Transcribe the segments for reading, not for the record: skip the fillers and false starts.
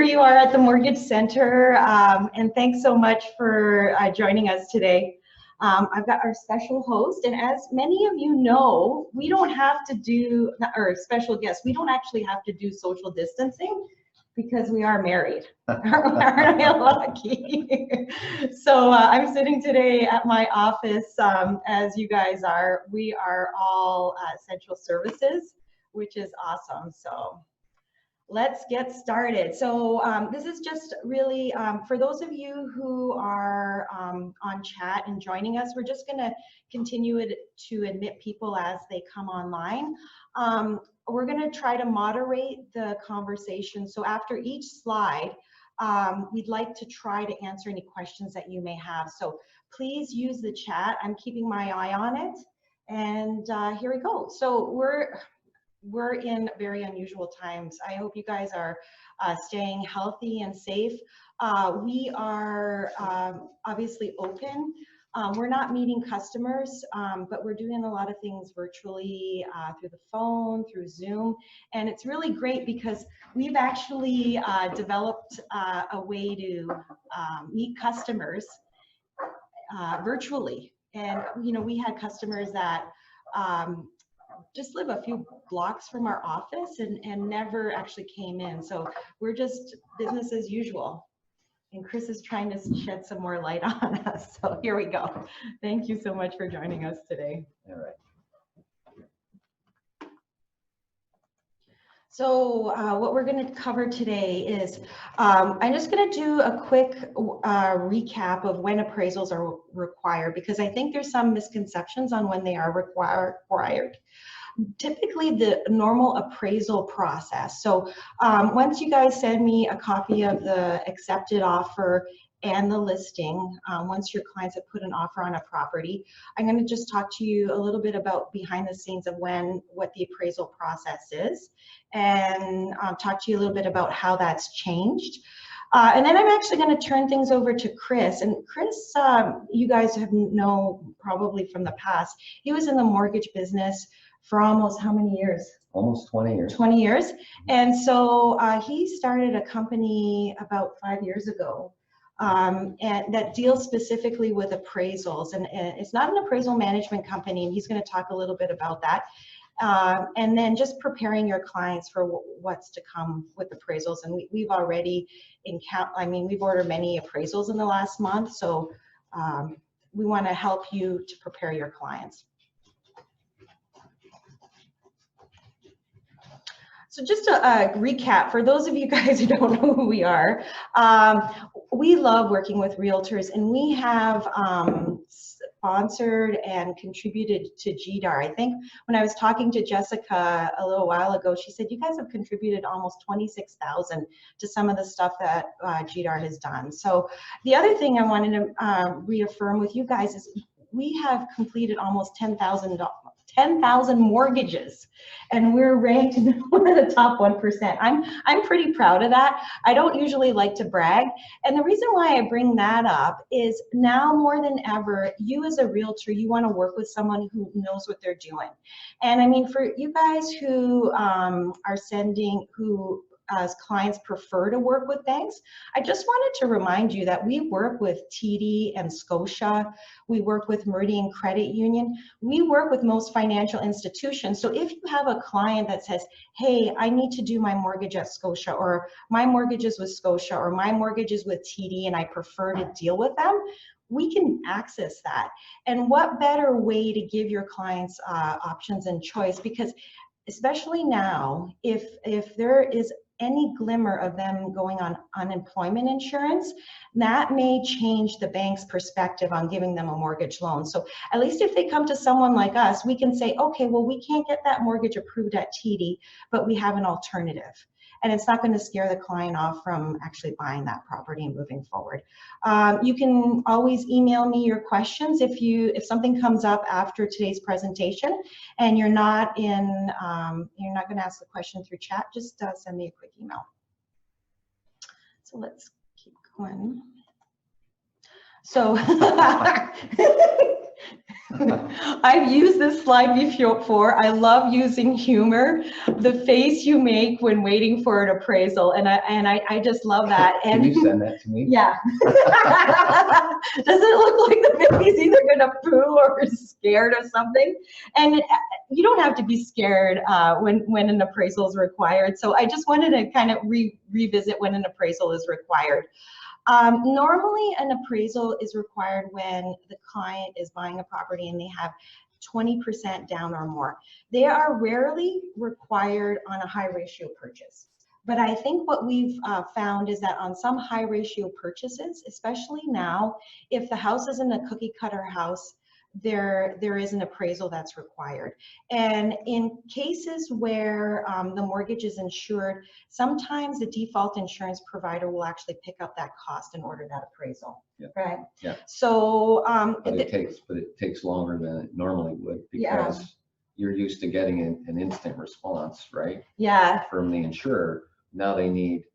Here you are at the Mortgage Center, and thanks so much for joining us today. I've got our special host, and as many of you know, we don't have to do, or special guest, we don't actually have to do social distancing because we are married. Aren't I lucky? So I'm sitting today at my office, as you guys are. We are all essential services, which is awesome. So let's get started. So this is just really, for those of you who are on chat and joining us, we're just gonna continue to admit people as they come online. We're gonna try to moderate the conversation. So after each slide, we'd like to try to answer any questions that you may have. So please use the chat. I'm keeping my eye on it. And here we go. So we're in very unusual times. I hope you guys are staying healthy and safe. We are obviously open. We're not meeting customers, but we're doing a lot of things virtually through the phone, through Zoom. And it's really great because we've actually developed a way to meet customers virtually. And, you know, we had customers that just live a few blocks from our office and never actually came in. So we're just business as usual. And Chris is trying to shed some more light on us. So here we go. Thank you so much for joining us today. All right. So what we're going to cover today is, I'm just going to do a quick recap of when appraisals are required, because I think there's some misconceptions on when they are required. Typically the normal appraisal process. So once you guys send me a copy of the accepted offer and the listing, once your clients have put an offer on a property, I'm going to just talk to you a little bit about behind the scenes of what the appraisal process is, and talk to you a little bit about how that's changed. And then I'm actually going to turn things over to Chris. And Chris, you guys know probably from the past, he was in the mortgage business for almost how many years? Almost 20 years. 20 years. And so he started a company about 5 years ago, and that deals specifically with appraisals. And it's not an appraisal management company, and he's going to talk a little bit about that. And then just preparing your clients for what's to come with appraisals. And we've already we've ordered many appraisals in the last month. So we want to help you to prepare your clients. So just a recap, for those of you guys who don't know who we are, we love working with realtors, and we have sponsored and contributed to GDAR. I think when I was talking to Jessica a little while ago, she said you guys have contributed almost 26,000 to some of the stuff that GDAR has done. So the other thing I wanted to reaffirm with you guys is we have completed almost 10,000 mortgages, and we're ranked one of the top 1%. I'm pretty proud of that. I don't usually like to brag, and the reason why I bring that up is now more than ever, you as a realtor, you want to work with someone who knows what they're doing. And I mean, for you guys who as clients prefer to work with banks, I just wanted to remind you that we work with TD and Scotia. We work with Meridian Credit Union. We work with most financial institutions. So if you have a client that says, hey, I need to do my mortgage at Scotia, or my mortgage is with Scotia, or my mortgage is with TD and I prefer to deal with them, we can access that. And what better way to give your clients options and choice? Because especially now, if there is any glimmer of them going on unemployment insurance, that may change the bank's perspective on giving them a mortgage loan. So at least if they come to someone like us, we can say, okay, well, we can't get that mortgage approved at TD, but we have an alternative. And it's not going to scare the client off from actually buying that property and moving forward. You can always email me your questions if something comes up after today's presentation and you're not going to ask the question through chat. Just send me a quick email. So let's keep going. So I've used this slide before. I love using humor, the face you make when waiting for an appraisal, and I just love that. And can you send that to me? Yeah. Does it look like the baby's either gonna poo or scared or something? And you don't have to be scared when an appraisal is required. So I just wanted to kind of revisit when an appraisal is required. Normally, an appraisal is required when the client is buying a property and they have 20% down or more. They are rarely required on a high ratio purchase. But I think what we've found is that on some high ratio purchases, especially now, if the house isn't a cookie cutter house, there is an appraisal that's required. And in cases where the mortgage is insured, sometimes the default insurance provider will actually pick up that cost and order that appraisal. Yeah. Right? Yeah. So but it takes longer than it normally would, because you're used to getting an instant response, right? Yeah. From the insurer. Now they need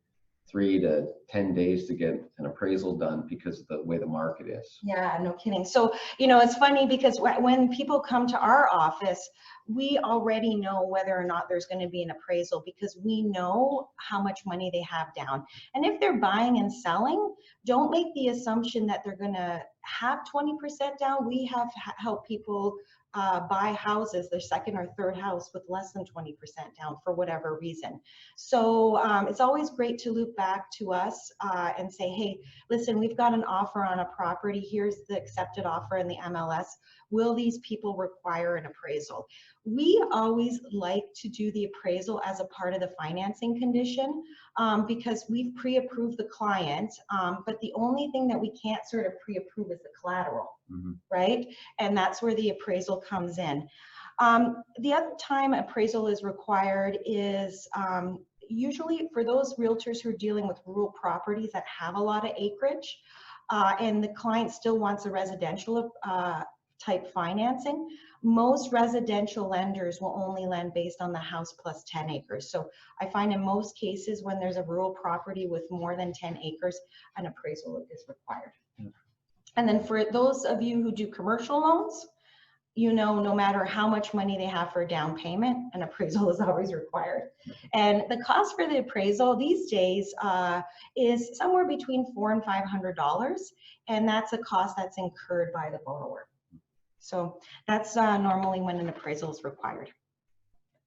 3 to 10 days to get an appraisal done because of the way the market is. Yeah, no kidding. So, you know, it's funny because when people come to our office, we already know whether or not there's going to be an appraisal, because we know how much money they have down. And if they're buying and selling, don't make the assumption that they're going to have 20% down. We have helped people buy houses, their second or third house, with less than 20% down for whatever reason. So it's always great to loop back to us and say, hey, listen, we've got an offer on a property. Here's the accepted offer in the MLS. Will these people require an appraisal? We always like to do the appraisal as a part of the financing condition because we've pre-approved the client, but the only thing that we can't sort of pre-approve is the collateral. Mm-hmm. Right? And that's where the appraisal comes in. The other time appraisal is required is usually for those realtors who are dealing with rural properties that have a lot of acreage and the client still wants a residential type financing. Most residential lenders will only lend based on the house plus 10 acres. So I find in most cases when there's a rural property with more than 10 acres, an appraisal is required. Mm-hmm. And then for those of you who do commercial loans, you know, no matter how much money they have for a down payment, an appraisal is always required. And the cost for the appraisal these days is somewhere between $400 and $500, and that's a cost that's incurred by the borrower. So that's normally when an appraisal is required.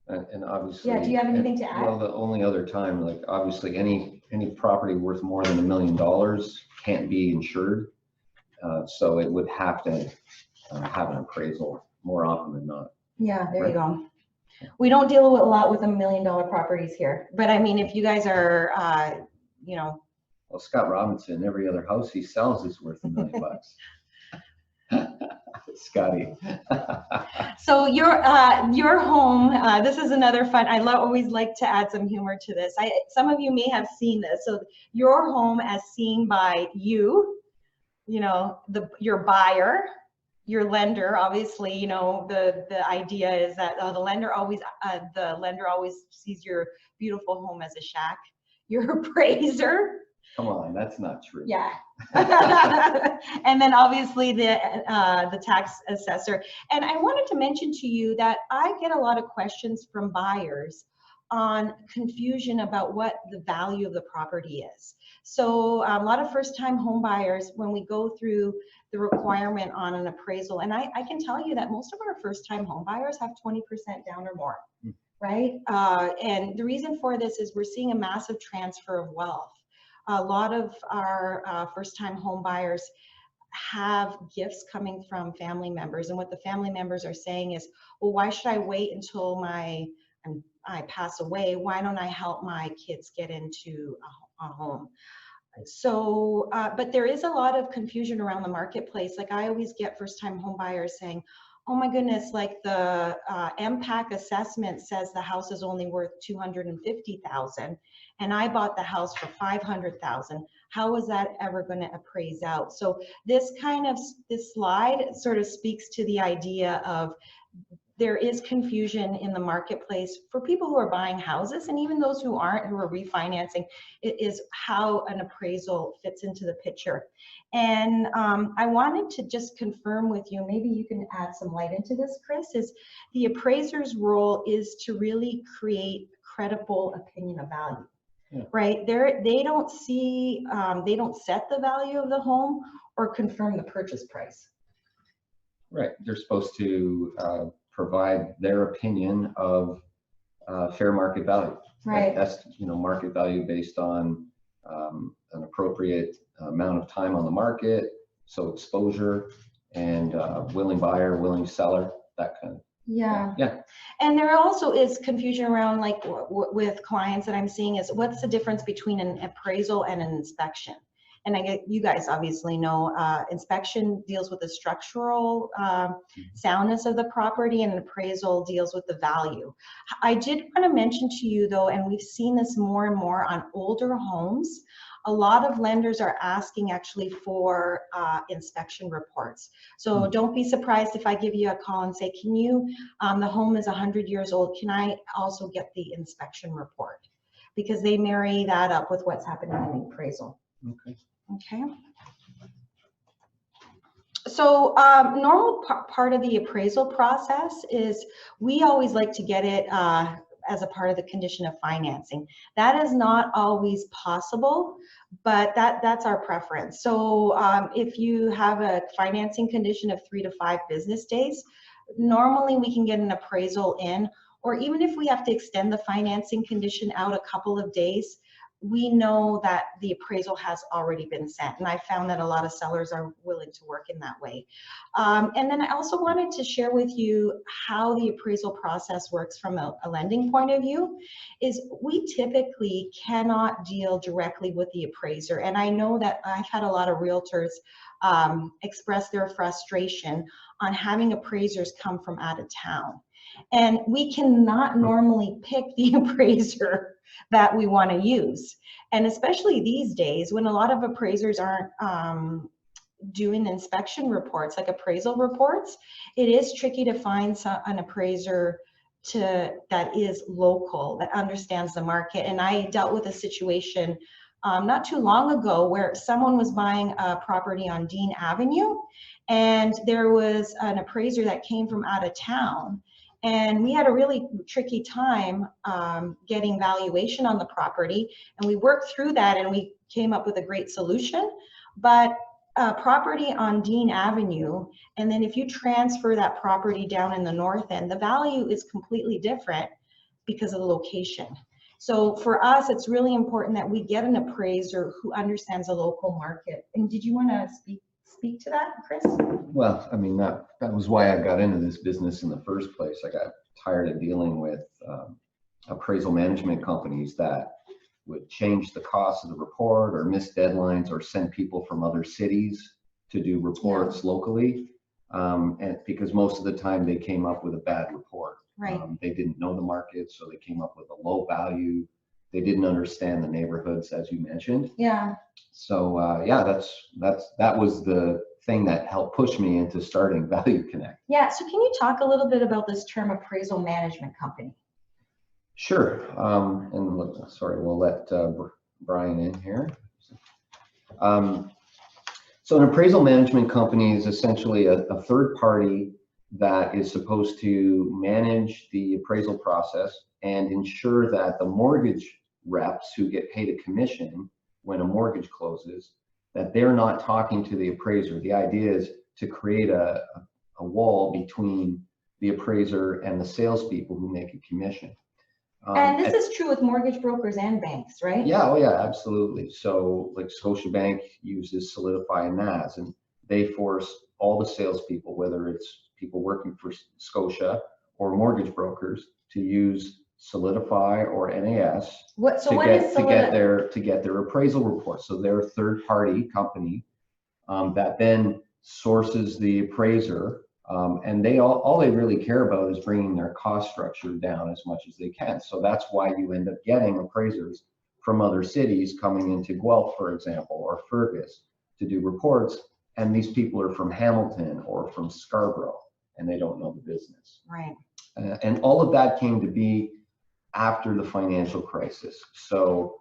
And obviously, yeah. Do you have anything to add? Well, the only other time, like obviously, any property worth more than $1 million can't be insured. So it would have to have an appraisal more often than not. Yeah, there you go. We don't deal a lot with $1 million properties here, but I mean, if you guys are, you know. Well, Scott Robinson, every other house he sells is worth $1 million. Scotty. So your home, this is another fun, always like to add some humor to this. Some of you may have seen this. So your home as seen by you know, your buyer, your lender, obviously, you know, the idea is that the lender always sees your beautiful home as a shack. Your appraiser. Come on, that's not true. Yeah. And then obviously the tax assessor. And I wanted to mention to you that I get a lot of questions from buyers on confusion about what the value of the property is. So a lot of first-time home buyers, when we go through the requirement on an appraisal, and I can tell you that most of our first-time home buyers have 20% down or more, right? And the reason for this is we're seeing a massive transfer of wealth. A lot of our first-time home buyers have gifts coming from family members, and what the family members are saying is, well, why should I wait until I pass away? Why don't I help my kids get into a home? So, but there is a lot of confusion around the marketplace. Like I always get first-time home buyers saying, oh my goodness, like the MPAC assessment says the house is only worth $250,000 and I bought the house for $500,000. How is that ever going to appraise out? So this slide sort of speaks to the idea of there is confusion in the marketplace for people who are buying houses, and even those who aren't, who are refinancing, is how an appraisal fits into the picture. And I wanted to just confirm with you, maybe you can add some light into this, Chris, is the appraiser's role is to really create credible opinion of value. Yeah. Right? They don't see, they don't set the value of the home or confirm the purchase price. Right. They're supposed to provide their opinion of fair market value. Right. That's, you know, market value based on an appropriate amount of time on the market, so exposure and willing buyer, willing seller, that kind of. Yeah. Yeah. And there also is confusion around, like with clients that I'm seeing, is what's the difference between an appraisal and an inspection? And I get, you guys obviously know, inspection deals with the structural soundness of the property, and an appraisal deals with the value. I did want to mention to you though, and we've seen this more and more on older homes, a lot of lenders are asking actually for inspection reports. So don't be surprised if I give you a call and say, can you, the home is 100 years old, can I also get the inspection report? Because they marry that up with what's happening in the appraisal. Okay. Okay. So normal part of the appraisal process is we always like to get it as a part of the condition of financing. That is not always possible, but that's our preference. So if you have a financing condition of 3 to 5 business days, normally we can get an appraisal in, or even if we have to extend the financing condition out a couple of days, we know that the appraisal has already been sent. And I found that a lot of sellers are willing to work in that way. And then I also wanted to share with you how the appraisal process works from a lending point of view. Is we typically cannot deal directly with the appraiser. And I know that I've had a lot of realtors express their frustration on having appraisers come from out of town. And we cannot normally pick the appraiser that we want to use. And especially these days when a lot of appraisers aren't doing inspection reports, like appraisal reports, it is tricky to find an appraiser that is local, that understands the market. And I dealt with a situation not too long ago where someone was buying a property on Dean Avenue, and there was an appraiser that came from out of town. And we had a really tricky time getting valuation on the property, and we worked through that and we came up with a great solution. But property on Dean Avenue, and then if you transfer that property down in the north end, the value is completely different because of the location. So for us, it's really important that we get an appraiser who understands the local market. And did you want to speak to that, Chris? Well, I mean, that was why I got into this business in the first place. I got tired of dealing with appraisal management companies that would change the cost of the report or miss deadlines or send people from other cities to do reports locally. And because most of the time they came up with a bad report. Right. They didn't know the market, so they came up with a low value. They didn't understand the neighborhoods, as you mentioned. Yeah. So yeah, that was the thing that helped push me into starting Value Connect. Yeah. So can you talk a little bit about this term appraisal management company? Sure. And look, sorry, we'll let Brian in here. So an appraisal management company is essentially a third party that is supposed to manage the appraisal process and ensure that the mortgage reps who get paid a commission when a mortgage closes, that they're not talking to the appraiser. The idea is to create a wall between the appraiser and the salespeople who make a commission. And this is true with mortgage brokers and banks, right? Yeah, oh yeah, absolutely. So like Scotiabank uses Solidify and NAS, and they force all the salespeople, whether it's people working for Scotia or mortgage brokers, to use Solidify or NAS to get their appraisal report. So they're a third-party company that then sources the appraiser, and all they really care about is bringing their cost structure down as much as they can. So that's why you end up getting appraisers from other cities coming into Guelph, for example, or Fergus to do reports, and these people are from Hamilton or from Scarborough. and they don't know the business. Right. And all of that came to be after the financial crisis. So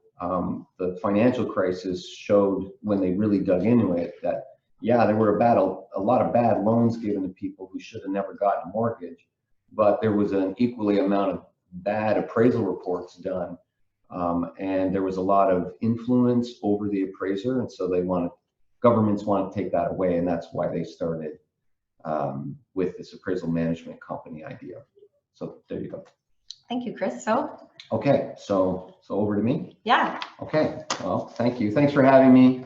the financial crisis showed, when they really dug into it, that yeah, there were a lot of bad loans given to people who should have never gotten a mortgage, but there was an equally amount of bad appraisal reports done. And there was a lot of influence over the appraiser, and so governments want to take that away, and that's why they started with this appraisal management company idea. So there you go. Thank you, Chris. So okay, so over to me. Yeah. Okay, well, thank you. Thanks for having me.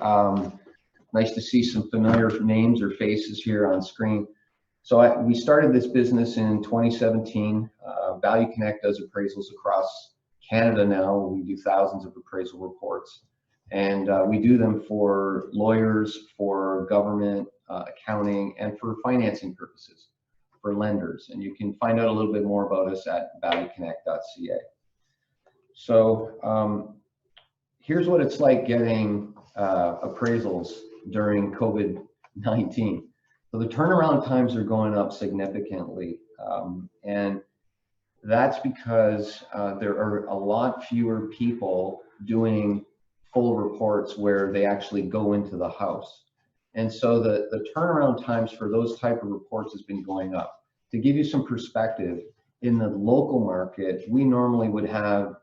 Nice to see some familiar names or faces here on screen. So we started this business in 2017. Value Connect does appraisals across Canada now. We do thousands of appraisal reports, and we do them for lawyers, for government, accounting, and for financing purposes, for lenders. And you can find out a little bit more about us at valueconnect.ca. So here's what it's like getting appraisals during COVID-19. So the turnaround times are going up significantly, and that's because there are a lot fewer people doing full reports where they actually go into the house. And so the turnaround times for those type of reports has been going up. To give you some perspective, in the local market, we normally would have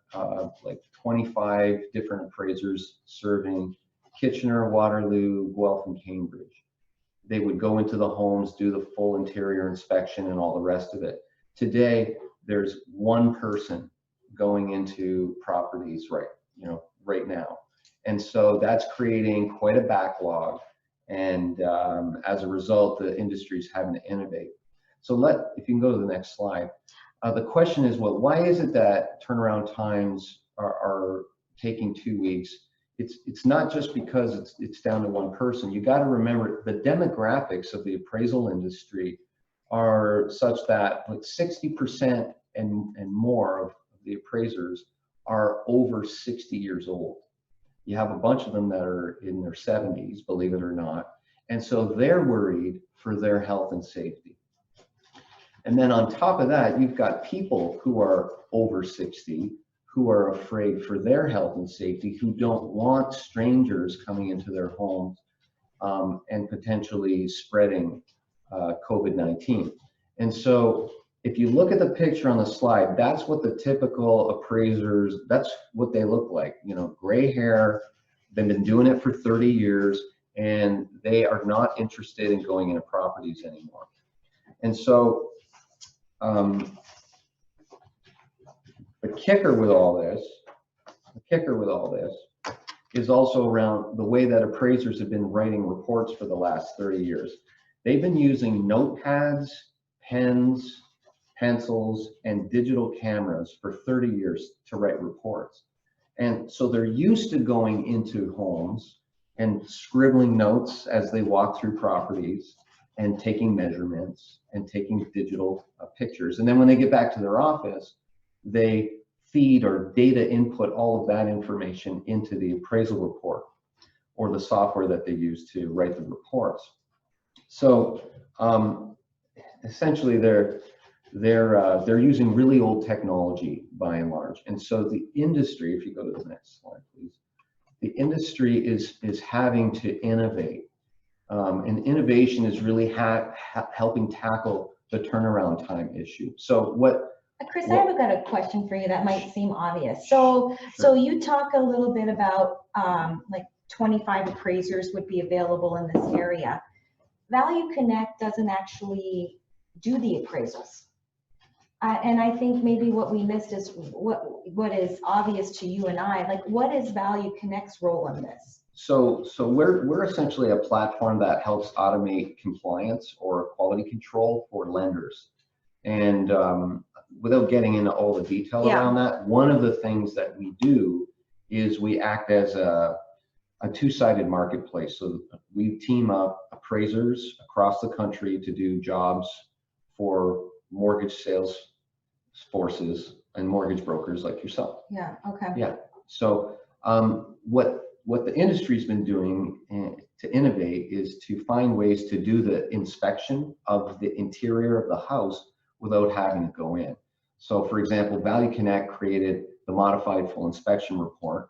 like 25 different appraisers serving Kitchener, Waterloo, Guelph, and Cambridge. They would go into the homes, do the full interior inspection and all the rest of it. Today, there's one person going into properties right now. And so that's creating quite a backlog. And as a result, the industry is having to innovate. So if you can go to the next slide. The question is, well, why is it that turnaround times are taking 2 weeks? It's not just because it's down to one person. You got to remember the demographics of the appraisal industry are such that like 60% and more of the appraisers are over 60 years old. You have a bunch of them that are in their 70s, believe it or not. And so they're worried for their health and safety. And then on top of that, you've got people who are over 60 who are afraid for their health and safety, who don't want strangers coming into their homes and potentially spreading COVID-19. And so if you look at the picture on the slide, that's what the typical appraisers, that's what they look like. You know, gray hair, they've been doing it for 30 years, and they are not interested in going into properties anymore. And so the kicker with all this is also around the way that appraisers have been writing reports for the last 30 years. They've been using notepads, pens, pencils, and digital cameras for 30 years to write reports. And so they're used to going into homes and scribbling notes as they walk through properties and taking measurements and taking digital pictures. And then when they get back to their office, they feed or data input all of that information into the appraisal report or the software that they use to write the reports. So essentially they're using really old technology by and large. And so the industry, if you go to the next slide, please, the industry is having to innovate. And innovation is really helping tackle the turnaround time issue. So Chris, I've got a question for you that might seem obvious. So you talk a little bit about like 25 appraisers would be available in this area. Value Connect doesn't actually do the appraisals. And I think maybe what we missed is what is obvious to you and I, like what is Value Connect's role in this? So we're essentially a platform that helps automate compliance or quality control for lenders. And without getting into all the detail around that, one of the things that we do is we act as a two-sided marketplace. So we team up appraisers across the country to do jobs for mortgage sales forces and mortgage brokers like yourself. Yeah, okay. Yeah. So what what the industry's been doing to innovate is to find ways to do the inspection of the interior of the house without having to go in. So for example, Value Connect created the modified full inspection report.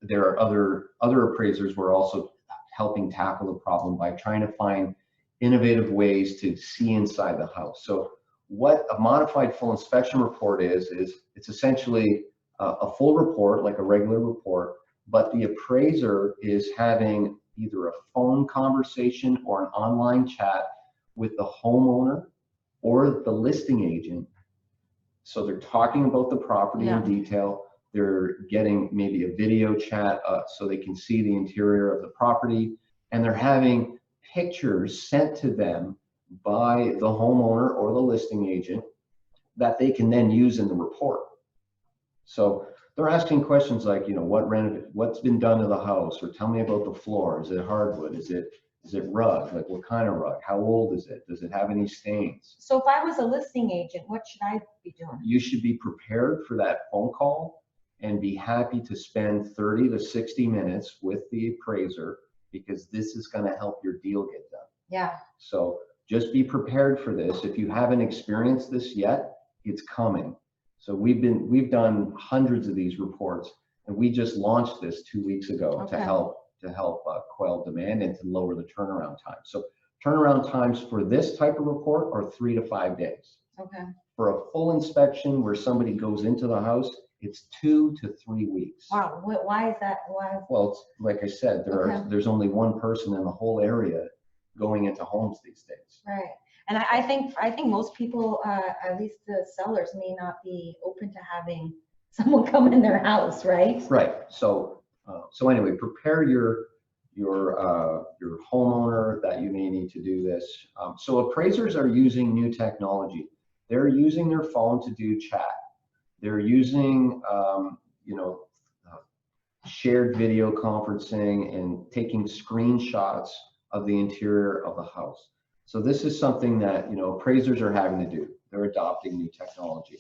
There are other appraisers who are also helping tackle the problem by trying to find innovative ways to see inside the house. So what a modified full inspection report is it's essentially a full report, like a regular report, but the appraiser is having either a phone conversation or an online chat with the homeowner or the listing agent. So they're talking about the property in detail. They're getting maybe a video chat so they can see the interior of the property, and they're having pictures sent to them by the homeowner or the listing agent that they can then use in the report. So they're asking questions like, you know, what's been done to the house, or tell me about the floor. Is it hardwood? Is it rug? Like, what kind of rug? How old is it? Does it have any stains? So if I was a listing agent, what should I be doing? You should be prepared for that phone call and be happy to spend 30 to 60 minutes with the appraiser, because this is going to help your deal get done. Yeah. So just be prepared for this. If you haven't experienced this yet, it's coming. So we've done hundreds of these reports, and we just launched this 2 weeks ago to help quell demand and to lower the turnaround time. So turnaround times for this type of report are 3 to 5 days. Okay. For a full inspection where somebody goes into the house, it's 2 to 3 weeks. Wow. Why is that? Why? Well, it's, like I said, there's only one person in the whole area going into homes these days. Right. And I think most people, at least the sellers, may not be open to having someone come in their house, right? Right. So anyway, prepare your homeowner that you may need to do this. So appraisers are using new technology. They're using their phone to do chat. They're using shared video conferencing and taking screenshots of the interior of the house. So this is something that appraisers are having to do. They're adopting new technology.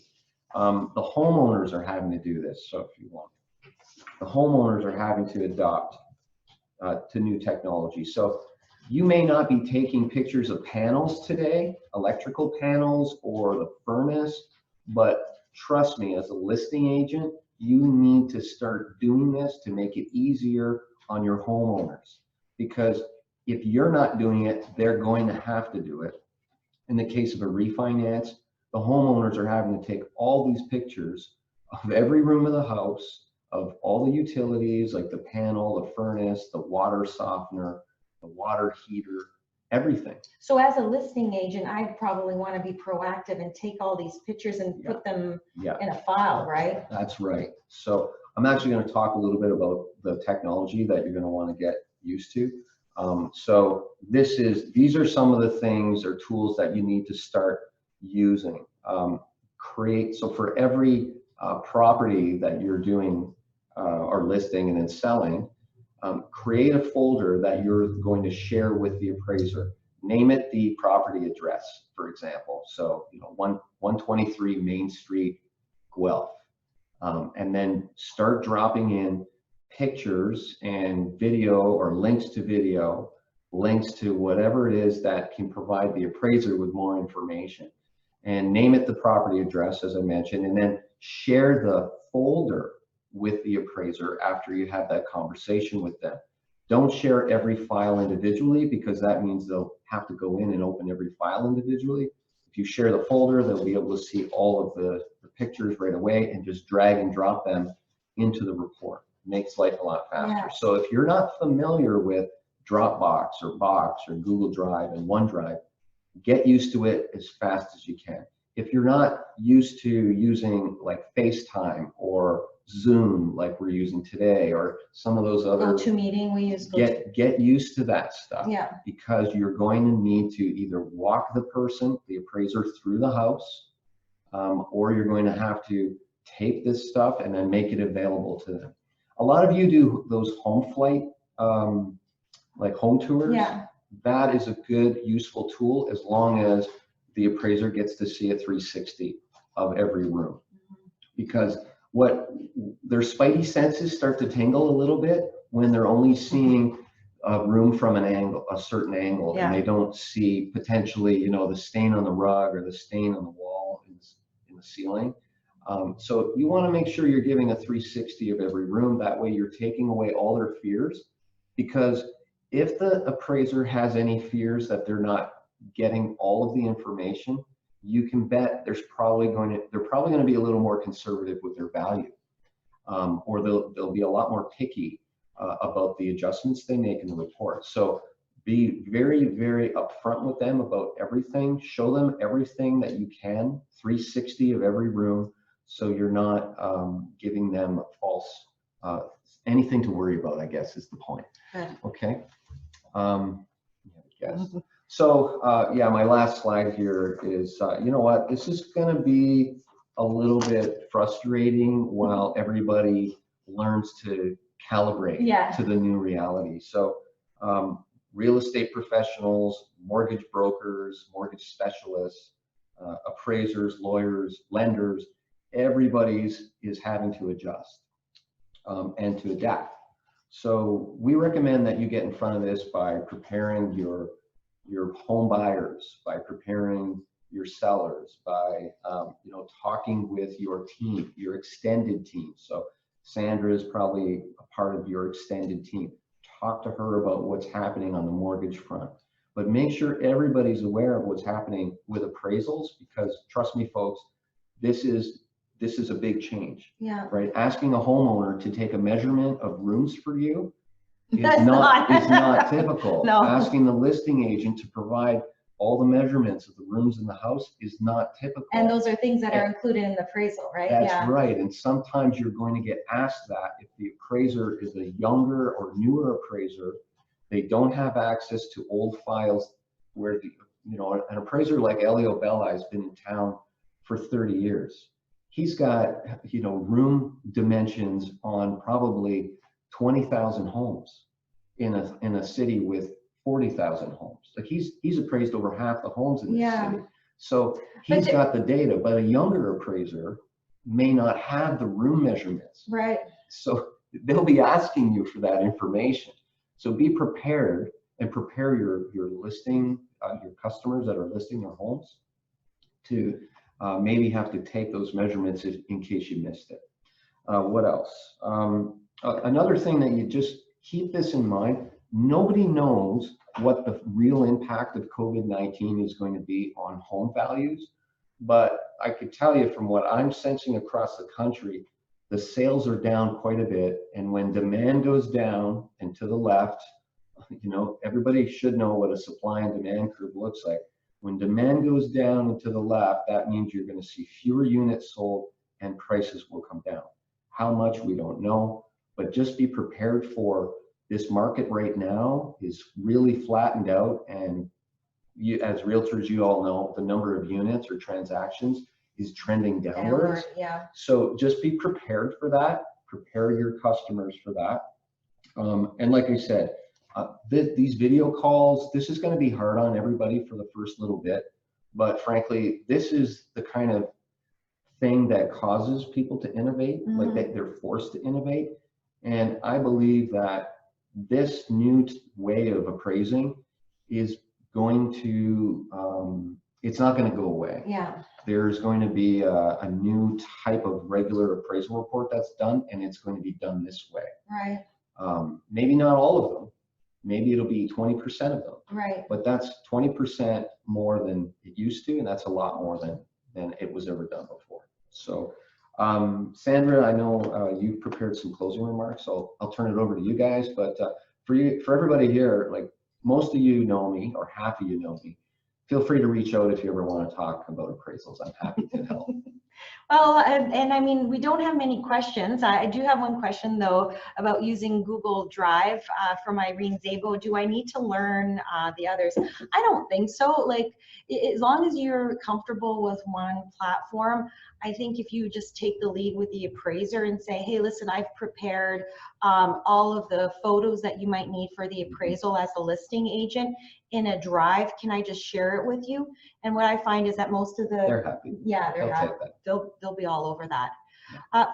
The homeowners are having to do this. So if you want, the homeowners are having to adopt to new technology. So you may not be taking pictures of panels today, electrical panels or the furnace, but trust me, as a listing agent, you need to start doing this to make it easier on your homeowners. Because if you're not doing it, they're going to have to do it. In the case of a refinance, the homeowners are having to take all these pictures of every room of the house, of all the utilities like the panel, the furnace, the water softener, the water heater, everything. So as a listing agent, I probably want to be proactive and take all these pictures and put them in a file, right? That's right. So I'm actually going to talk a little bit about the technology that you're going to want to get used to. So these are some of the things or tools that you need to start using. So for every property that you're doing or listing and then selling, create a folder that you're going to share with the appraiser. Name it the property address, for example. So 123 Main Street, Guelph. And then start dropping in pictures and video or links to video, links to whatever it is that can provide the appraiser with more information. And name it the property address, as I mentioned, and then share the folder with the appraiser after you have that conversation with them. Don't share every file individually, because that means they'll have to go in and open every file individually. If you share the folder, they'll be able to see all of the pictures right away and just drag and drop them into the report. Makes life a lot faster. Yeah. So if you're not familiar with Dropbox or Box or Google Drive and OneDrive, get used to it as fast as you can. If you're not used to using like FaceTime or Zoom like we're using today, or some of those other GoToMeeting, we use get used to that stuff. Yeah. Because you're going to need to either walk the appraiser through the house, or you're going to have to tape this stuff and then make it available to them. A lot of you do those home flight, like home tours. Yeah. That is a good, useful tool, as long as the appraiser gets to see a 360 of every room. Because what their spidey senses start to tingle a little bit when they're only seeing a room from an angle, a certain angle, and they don't see potentially, you know, the stain on the rug or the stain on the wall in the ceiling. So you want to make sure you're giving a 360 of every room. That way you're taking away all their fears, because if the appraiser has any fears that they're not getting all of the information, you can bet they're probably going to be a little more conservative with their value, or they'll be a lot more picky about the adjustments they make in the report. So be very, very upfront with them about everything. Show them everything that you can, 360 of every room, so you're not giving them false, anything to worry about, I guess is the point. Okay. Yes. So yeah, my last slide here is, you know what, this is going to be a little bit frustrating while everybody learns to calibrate to the new reality. So real estate professionals, mortgage brokers, mortgage specialists, appraisers, lawyers, lenders, everybody's is having to adjust and to adapt. So we recommend that you get in front of this by preparing your home buyers, by preparing your sellers, by you know, talking with your team, your extended team. So Sandra is probably a part of your extended team. Talk to her about what's happening on the mortgage front, but make sure everybody's aware of what's happening with appraisals, because trust me, folks, this is a big change. Yeah. Right. Asking a homeowner to take a measurement of rooms for you is not typical. No. Asking the listing agent to provide all the measurements of the rooms in the house is not typical. And those are things that are included in the appraisal, right? That's right. And sometimes you're going to get asked that if the appraiser is a younger or newer appraiser, they don't have access to old files where the, you know, an appraiser like Elio Bella has been in town for 30 years. He's got, you know, room dimensions on probably 20,000 homes in a city with 40,000 homes. Like he's appraised over half the homes in this city. So he's got the data, but a younger appraiser may not have the room measurements. Right. So they'll be asking you for that information. So be prepared and prepare your listing, your customers that are listing their homes to maybe have to take those measurements in case you missed it. What else? Another thing that you just keep this in mind, nobody knows what the real impact of COVID-19 is going to be on home values. But I could tell you from what I'm sensing across the country, the sales are down quite a bit. And when demand goes down and to the left, you know, everybody should know what a supply and demand curve looks like. When demand goes down and to the left, that means you're going to see fewer units sold and prices will come down. How much, we don't know, but just be prepared for this market right now is really flattened out. And you, as realtors, you all know the number of units or transactions is trending downwards. Yeah. So just be prepared for that. Prepare your customers for that. And like I said, these video calls, this is going to be hard on everybody for the first little bit, but frankly, this is the kind of thing that causes people to innovate, like they're forced to innovate. And I believe that this new way of appraising is going to, it's not going to go away. Yeah. There's going to be a new type of regular appraisal report that's done, and it's going to be done this way. Right. Maybe not all of them. Maybe it'll be 20% of them. Right. But that's 20% more than it used to, and that's a lot more than it was ever done before. So, Sandra, I know you've prepared some closing remarks, so I'll turn it over to you guys. But for everybody here, like most of you know me, or half of you know me, feel free to reach out if you ever want to talk about appraisals. I'm happy to help. Well, and I mean, we don't have many questions. I do have one question though about using Google Drive from Irene Zabo. Do I need to learn the others? I don't think so. Like, as long as you're comfortable with one platform, I think if you just take the lead with the appraiser and say, hey, listen, I've prepared all of the photos that you might need for the appraisal as a listing agent in a drive, can I just share it with you? And what I find is that most of the, they're happy. Yeah, they're happy. They'll be all over that.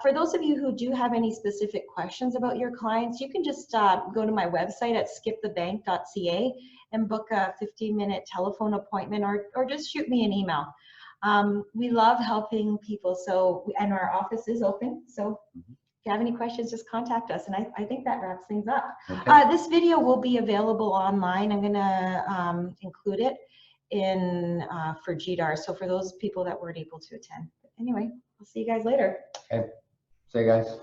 For those of you who do have any specific questions about your clients, you can just go to my website at skipthebank.ca and book a 15-minute telephone appointment, or just shoot me an email. We love helping people, and our office is open, so if you have any questions, just contact us. And I think that wraps things up. Okay. This video will be available online. I'm gonna include it for GDAR, so for those people that weren't able to attend. But anyway, I'll see you guys later. Okay. See you guys.